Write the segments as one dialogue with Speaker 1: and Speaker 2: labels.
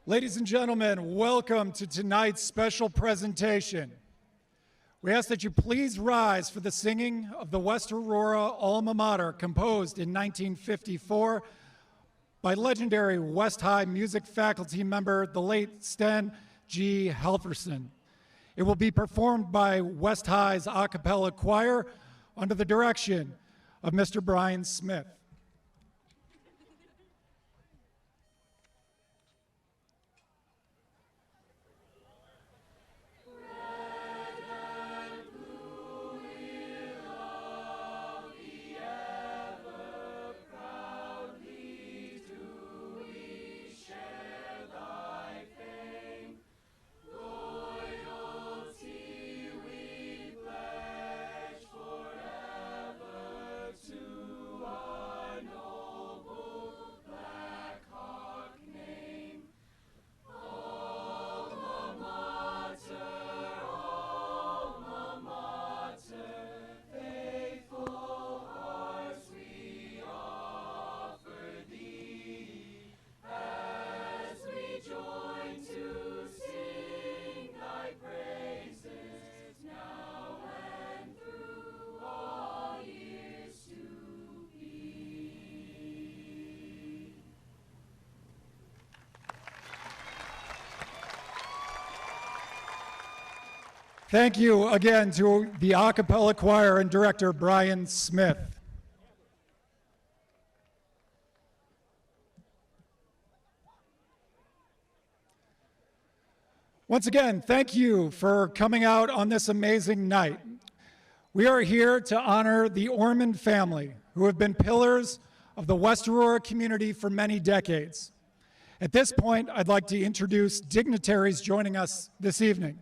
Speaker 1: Ladies and gentlemen, welcome to tonight's special presentation. We ask that you please rise for the singing of the West Aurora alma mater, composed in 1954 by legendary West High music faculty member, the late Sten G. Halverson. It will be performed by West High's a cappella choir under the direction of Mr. Brian Smith. Thank you again to the a cappella choir and director, Brian Smith. Once again, thank you for coming out on this amazing night. We are here to honor the Ormond family, who have been pillars of the West Aurora community for many decades. At this point, I'd like to introduce dignitaries joining us this evening.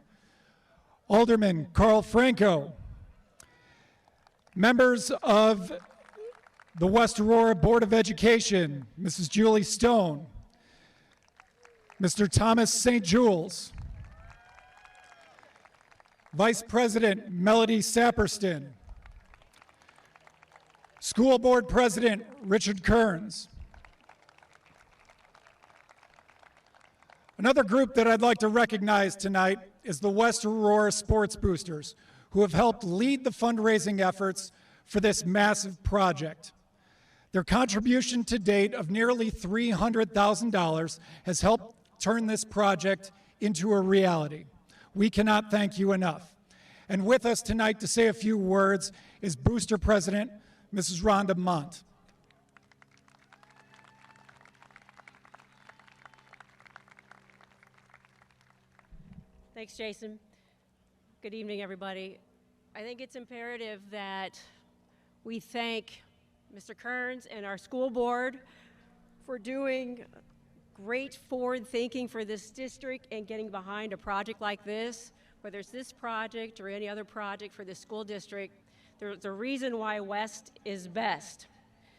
Speaker 1: Alderman Carl Franco, members of the West Aurora Board of Education, Mrs. Julie Stone, Mr. Thomas St. Jules, Vice President Melody Saperston, School Board President Richard Kearns. Another group that I'd like to recognize tonight is the West Aurora Sports Boosters, who have helped lead the fundraising efforts for this massive project. Their contribution to date of nearly $300,000 has helped turn this project into a reality. We cannot thank you enough. And with us tonight to say a few words is Booster President, Mrs. Rhonda Mont.
Speaker 2: Thanks, Jason. Good evening, everybody. I think it's imperative that we thank Mr. Kearns and our school board for doing great forward thinking for this district and getting behind a project like this. Whether it's this project or any other project for the school district, there's a reason why West is best.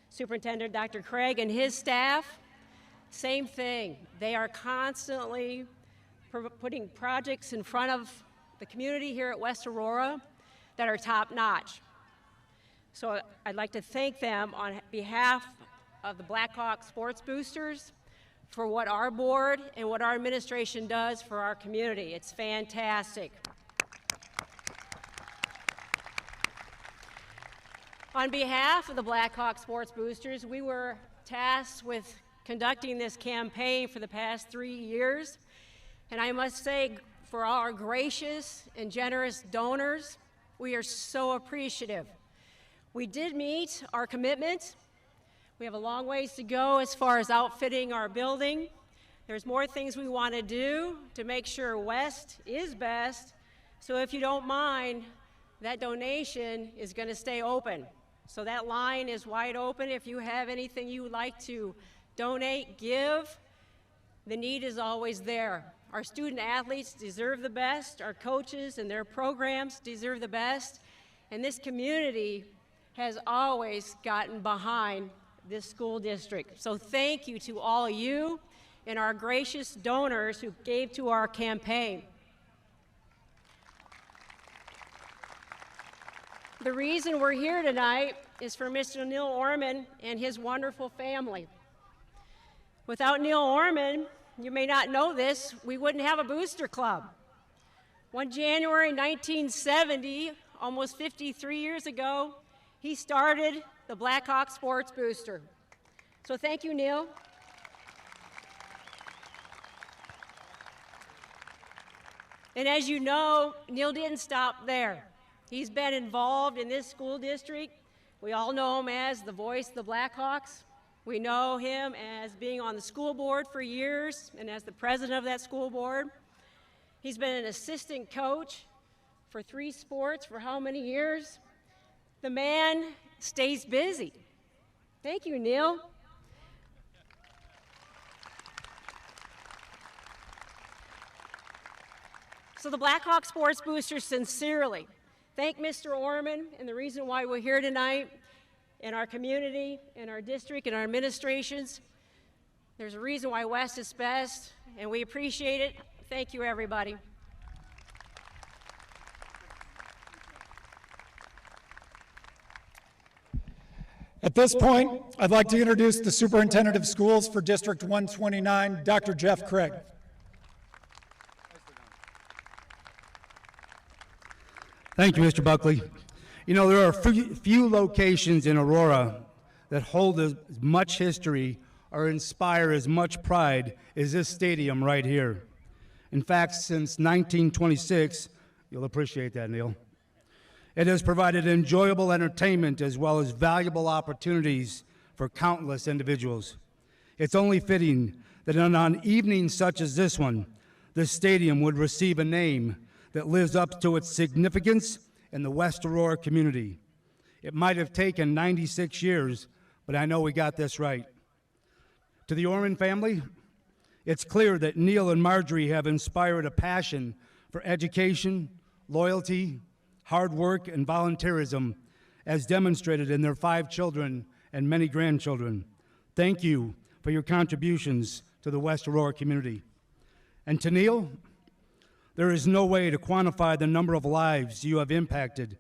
Speaker 2: Superintendent Dr. Craig and his staff, same thing. They are constantly putting projects in front of the community here at West Aurora that are top-notch. So I'd like to thank them on behalf of the Blackhawk Sports Boosters for what our board and what our administration does for our community. It's fantastic. On behalf of the Blackhawk Sports Boosters, we were tasked with conducting this campaign for the past 3 years. And I must say, for all our gracious and generous donors, we are so appreciative. We did meet our commitment. We have a long ways to go as far as outfitting our building. There's more things we want to do to make sure West is best. So if you don't mind, that donation is going to stay open. So that line is wide open. If you have anything you would like to donate, give, the need is always there. Our student athletes deserve the best. Our coaches and their programs deserve the best. And this community has always gotten behind this school district. So thank you to all you and our gracious donors who gave to our campaign. The reason we're here tonight is for Mr. Neil Ormond and his wonderful family. Without Neil Ormond, you may not know this, we wouldn't have a booster club. One January 1970, almost 53 years ago, he started the Blackhawk Sports Booster. So thank you, Neil. And as you know, Neil didn't stop there. He's been involved in this school district. We all know him as the voice of the Blackhawks. We know him as being on the school board for years and as the president of that school board. He's been an assistant coach for 3 sports for how many years? The man stays busy. Thank you, Neil. So the Blackhawk Sports Boosters sincerely thank Mr. Ormond, and the reason why we're here tonight in our community, in our district, in our administrations. There's a reason why West is best, and we appreciate it. Thank you, everybody.
Speaker 1: At this point, I'd like to introduce the Superintendent of Schools for District 129, Dr. Jeff Craig.
Speaker 3: Thank you, Mr. Buckley. You know, there are few locations in Aurora that hold as much history or inspire as much pride as this stadium right here. In fact, since 1926, you'll appreciate that, Neil, it has provided enjoyable entertainment as well as valuable opportunities for countless individuals. It's only fitting that on evenings such as this one, this stadium would receive a name that lives up to its significance in the West Aurora community. It might have taken 96 years, but I know we got this right. To the Ormond family, it's clear that Neil and Marjorie have inspired a passion for education, loyalty, hard work, and volunteerism, as demonstrated in their 5 children and many grandchildren. Thank you for your contributions to the West Aurora community. And to Neil, there is no way to quantify the number of lives you have impacted.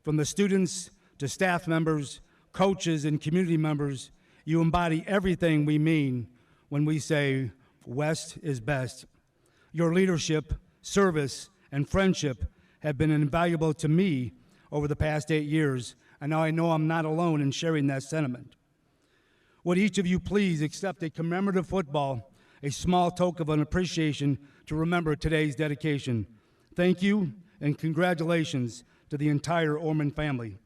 Speaker 3: From the students to staff members, coaches, and community members, you embody everything we mean when we say West is best. Your leadership, service, and friendship have been invaluable to me over the past 8 years, and now I know I'm not alone in sharing that sentiment. Would each of you please accept a commemorative football, a small token of an appreciation to remember today's dedication. Thank you, and congratulations to the entire Ormond family.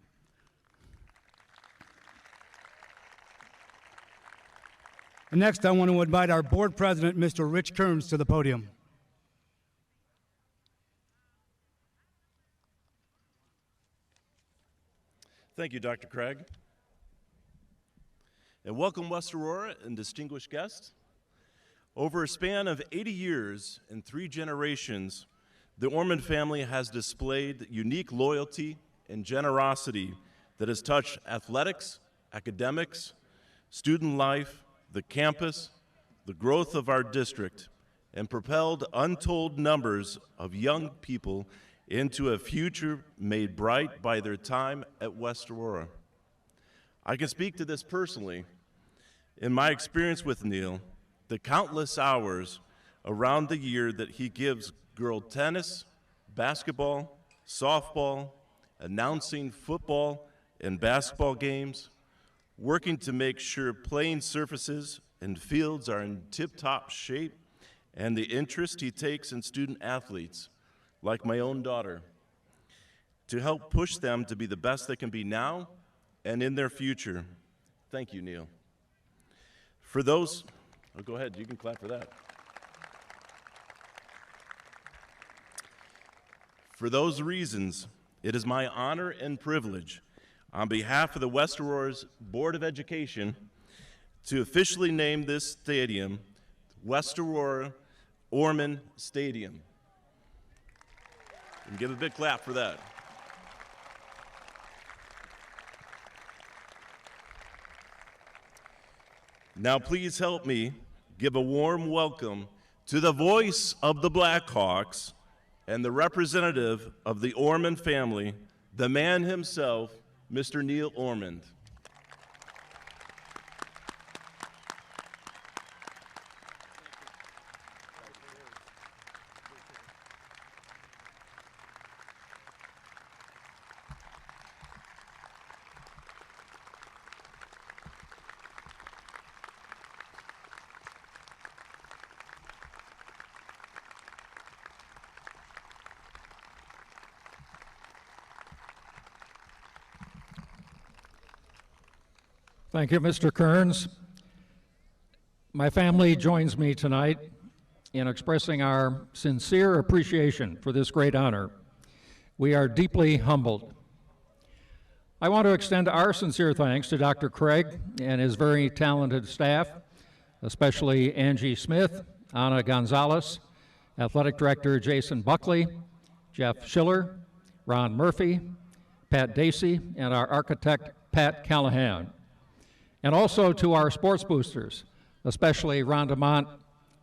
Speaker 3: And next, I want to invite our board president, Mr. Rich Kearns, to the podium.
Speaker 4: Thank you, Dr. Craig. And welcome, West Aurora and distinguished guests. Over a span of 80 years and 3 generations, the Ormond family has displayed unique loyalty and generosity that has touched athletics, academics, student life, the campus, the growth of our district, and propelled untold numbers of young people into a future made bright by their time at West Aurora. I can speak to this personally. In my experience with Neil, the countless hours around the year that he gives girl tennis, basketball, softball, announcing football and basketball games, working to make sure playing surfaces and fields are in tip-top shape, and the interest he takes in student athletes, like my own daughter, to help push them to be the best they can be now and in their future. Thank you, Neil. For those, oh, go ahead, you can clap for that. For those reasons, it is my honor and privilege, on behalf of the West Aurora's Board of Education, to officially name this stadium West Aurora Ormond Stadium. And give a big clap for that. Now please help me give a warm welcome to the voice of the Blackhawks and the representative of the Ormond family, the man himself, Mr. Neil Ormond.
Speaker 5: Thank you, Mr. Kearns. My family joins me tonight in expressing our sincere appreciation for this great honor. We are deeply humbled. I want to extend our sincere thanks to Dr. Craig and his very talented staff, especially Angie Smith, Ana Gonzalez, Athletic Director Jason Buckley, Jeff Schiller, Ron Murphy, Pat Dacey, and our architect, Pat Callahan. And also to our sports boosters, especially Rhonda Mont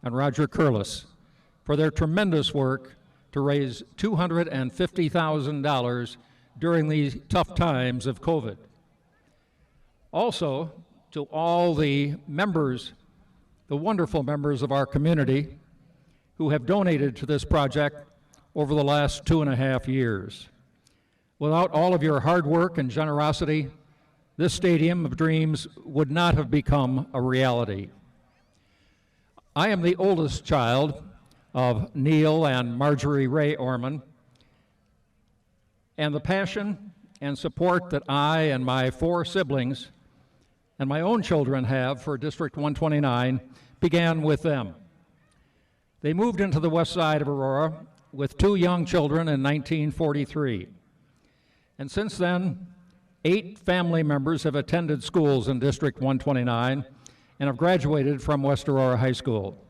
Speaker 5: and Roger Curlis, for their tremendous work to raise $250,000 during these tough times of COVID. Also, to all the members, the wonderful members of our community who have donated to this project over the last 2.5 years. Without all of your hard work and generosity, this Stadium of Dreams would not have become a reality. I am the oldest child of Neil and Marjorie Ray Ormond, and the passion and support that I and my 4 siblings and my own children have for District 129 began with them. They moved into the west side of Aurora with 2 young children in 1943. And since then, 8 family members have attended schools in District 129 and have graduated from West Aurora High School.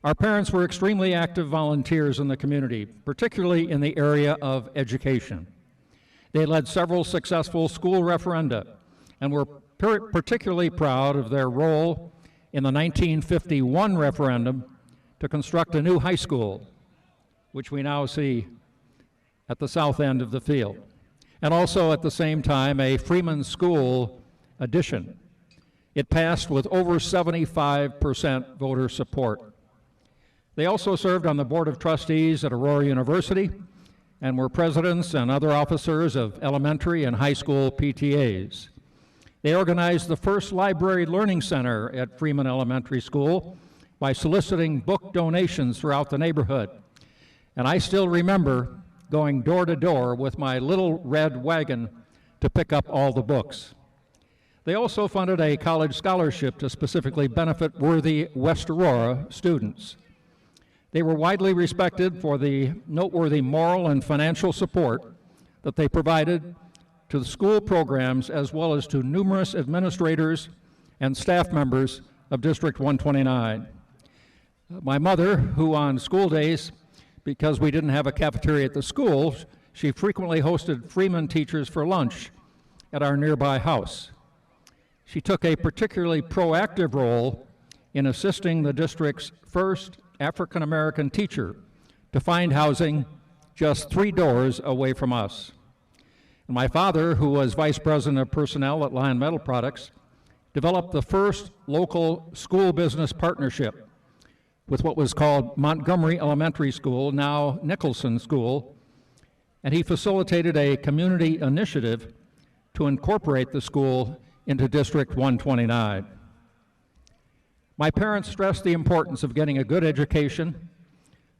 Speaker 5: Our parents were extremely active volunteers in the community, particularly in the area of education. They led several successful school referenda and were particularly proud of their role in the 1951 referendum to construct a new high school, which we now see at the south end of the field, and also at the same time a Freeman School addition. It passed with over 75% voter support. They also served on the Board of Trustees at Aurora University and were presidents and other officers of elementary and high school PTAs. They organized the first library learning center at Freeman Elementary School by soliciting book donations throughout the neighborhood. And I still remember going door to door with my little red wagon to pick up all the books. They also funded a college scholarship to specifically benefit worthy West Aurora students. They were widely respected for the noteworthy moral and financial support that they provided to the school programs as well as to numerous administrators and staff members of District 129. My mother, who on school days, because we didn't have a cafeteria at the school, she frequently hosted Freeman teachers for lunch at our nearby house. She took a particularly proactive role in assisting the district's first African American teacher to find housing just 3 doors away from us. And my father, who was Vice President of Personnel at Lion Metal Products, developed the first local school business partnership with what was called Montgomery Elementary School, now Nicholson School, and he facilitated a community initiative to incorporate the school into District 129. My parents stressed the importance of getting a good education,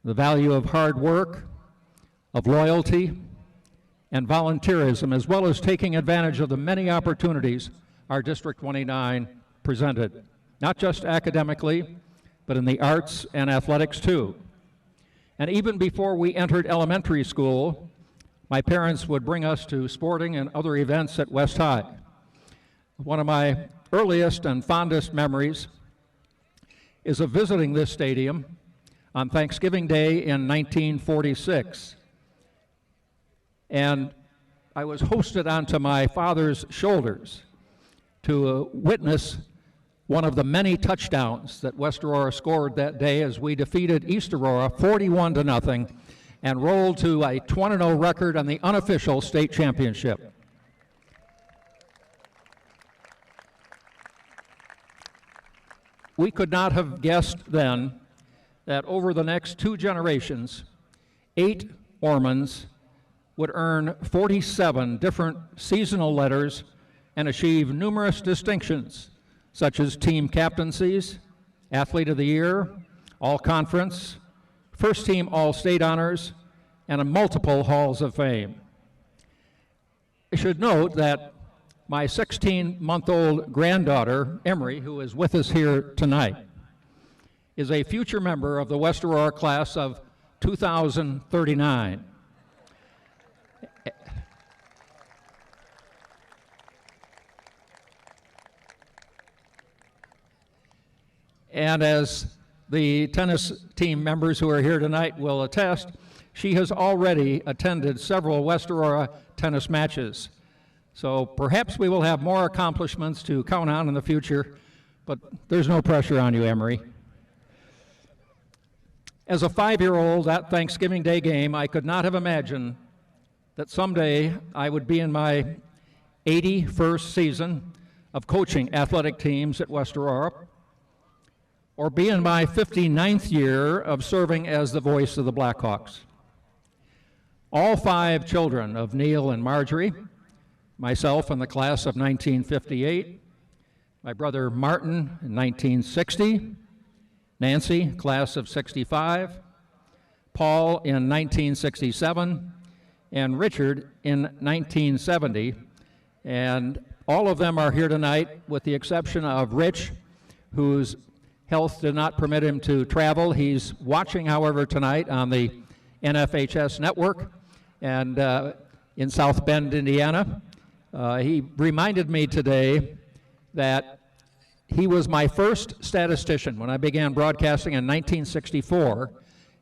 Speaker 5: the value of hard work, of loyalty, and volunteerism, as well as taking advantage of the many opportunities our District 29 presented, not just academically, but in the arts and athletics too. And even before we entered elementary school, my parents would bring us to sporting and other events at West High. One of my earliest and fondest memories is of visiting this stadium on Thanksgiving Day in 1946. And I was hosted onto my father's shoulders to witness one of the many touchdowns that West Aurora scored that day as we defeated East Aurora 41-0 and rolled to a 20-0 record on the unofficial state championship. We could not have guessed then that over the next 2 generations, 8 Ormonds would earn 47 different seasonal letters and achieve numerous distinctions, such as team captaincies, Athlete of the Year, All-Conference, First Team All-State honors, and multiple Halls of Fame. I should note that my 16-month-old granddaughter, Emery, who is with us here tonight, is a future member of the West Aurora class of 2039. And as the tennis team members who are here tonight will attest, she has already attended several West Aurora tennis matches. So perhaps we will have more accomplishments to count on in the future, but there's no pressure on you, Emery. As a 5-year-old at Thanksgiving Day game, I could not have imagined that someday I would be in my 81st season of coaching athletic teams at West Aurora, or be in my 59th year of serving as the voice of the Blackhawks. All 5 children of Neil and Marjorie, myself in the class of 1958, my brother Martin in 1960, Nancy, class of 65, Paul in 1967, and Richard in 1970. And all of them are here tonight with the exception of Rich, whose health did not permit him to travel. He's watching, however, tonight on the NFHS network and in South Bend, Indiana. He reminded me today that he was my first statistician. When I began broadcasting in 1964,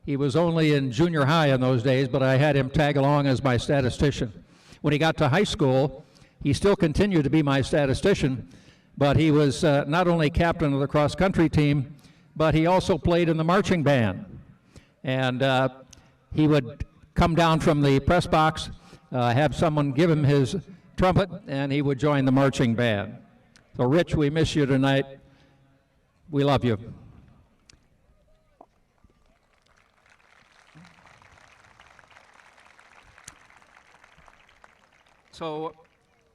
Speaker 5: he was only in junior high in those days, but I had him tag along as my statistician. When he got to high school, he still continued to be my statistician, but he was not only captain of the cross-country team, but he also played in the marching band. And he would come down from the press box, have someone give him his trumpet, and he would join the marching band. So, Rich, we miss you tonight. We love you. So,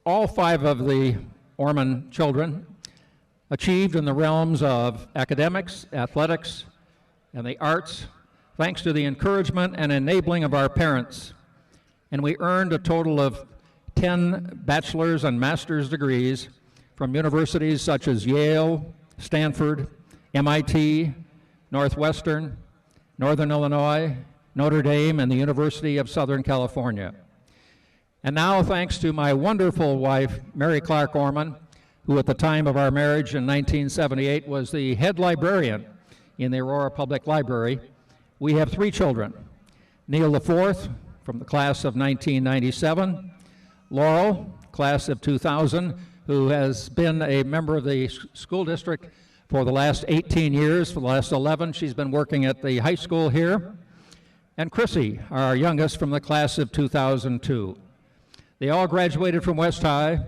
Speaker 5: all 5 of the Ormond children achieved in the realms of academics, athletics, and the arts, thanks to the encouragement and enabling of our parents. And we earned a total of 10 bachelor's and master's degrees from universities such as Yale, Stanford, MIT, Northwestern, Northern Illinois, Notre Dame, and the University of Southern California. And now, thanks to my wonderful wife, Mary Clark Ormond, who at the time of our marriage in 1978 was the head librarian in the Aurora Public Library, we have 3 children. Neil IV, from the class of 1997, Laurel, class of 2000, who has been a member of the school district for the last 18 years. For the last 11, she's been working at the high school here. And Chrissy, our youngest, from the class of 2002. They all graduated from West High,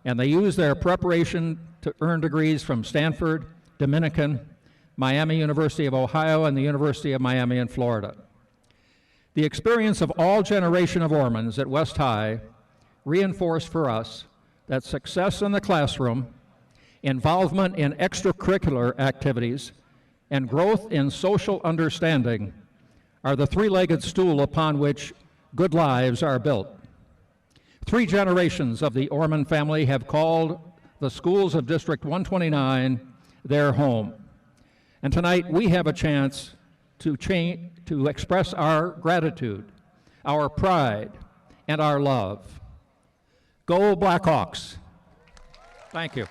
Speaker 5: and they used their preparation to earn degrees from Stanford, Dominican, Miami University of Ohio, and the University of Miami in Florida. The experience of all generation of Ormonds at West High reinforced for us that success in the classroom, involvement in extracurricular activities, and growth in social understanding are the 3-legged stool upon which good lives are built. 3 generations of the Ormond family have called the schools of District 129 their home. And tonight we have a chance to express our gratitude, our pride, and our love. Go Blackhawks! Thank you.